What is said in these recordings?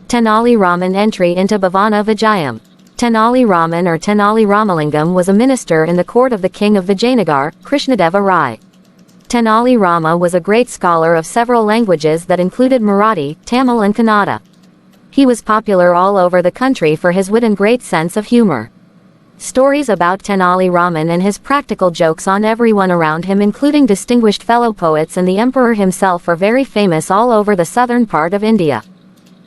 Tenali Raman entry into Bhuvana Vijayam. Tenali Raman or Tenali Ramalingam was a minister in the court of the king of Vijayanagar, Krishnadeva Rai. Tenali Rama was a great scholar of several languages that included Marathi, Tamil and Kannada. He was popular all over the country for his wit and great sense of humor. Stories about Tenali Raman and his practical jokes on everyone around him, including distinguished fellow poets and the emperor himself, are very famous all over the southern part of India.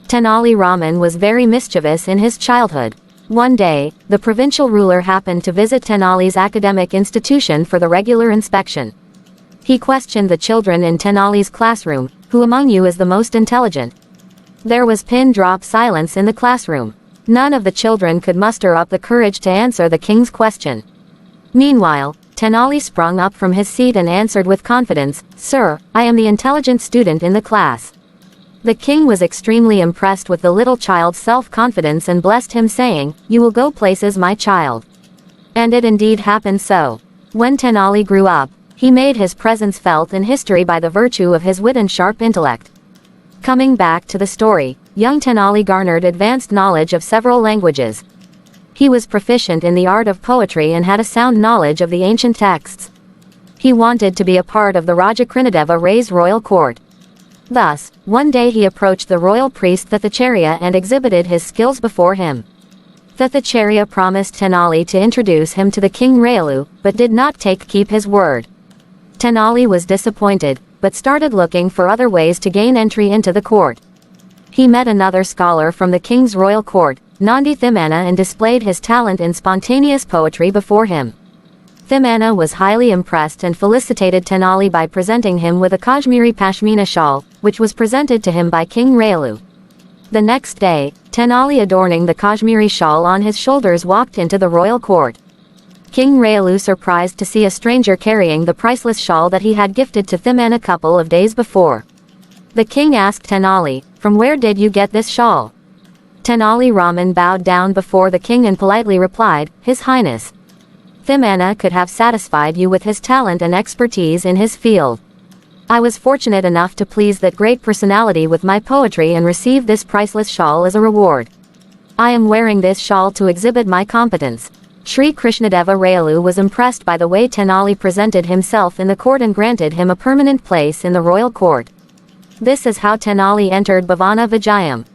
Tenali Raman was very mischievous in his childhood. One day, the provincial ruler happened to visit Tenali's academic institution for the regular inspection. He questioned the children in Tenali's classroom, "Who among you is the most intelligent?" There was pin-drop silence in the classroom. None of the children could muster up the courage to answer the king's question. Meanwhile, Tenali sprung up from his seat and answered with confidence, "Sir, I am the intelligent student in the class." The king was extremely impressed with the little child's self-confidence and blessed him, saying, "You will go places, my child." And it indeed happened so. When Tenali grew up, he made his presence felt in history by the virtue of his wit and sharp intellect. Coming back to the story, young Tenali garnered advanced knowledge of several languages. He was proficient in the art of poetry and had a sound knowledge of the ancient texts. He wanted to be a part of the Raja Krishnadeva Rai's royal court. Thus, one day he approached the royal priest Thathacharya and exhibited his skills before him. Thathacharya promised Tenali to introduce him to the king Rayalu, but did not keep his word. Tenali was disappointed, but started looking for other ways to gain entry into the court. He met another scholar from the king's royal court, Nandi Thimana, and displayed his talent in spontaneous poetry before him. Thimana was highly impressed and felicitated Tenali by presenting him with a Kashmiri Pashmina shawl, which was presented to him by King Rayalu. The next day, Tenali, adorning the Kashmiri shawl on his shoulders, walked into the royal court. King Rayalu, surprised to see a stranger carrying the priceless shawl that he had gifted to Thimana a couple of days before. The king asked Tenali, "From where did you get this shawl?" Tenali Raman bowed down before the king and politely replied, "His Highness, Thimana could have satisfied you with his talent and expertise in his field. I was fortunate enough to please that great personality with my poetry and receive this priceless shawl as a reward. I am wearing this shawl to exhibit my competence." Sri Krishnadeva Rayalu was impressed by the way Tenali presented himself in the court and granted him a permanent place in the royal court. This is how Tenali entered Bhuvana Vijayam.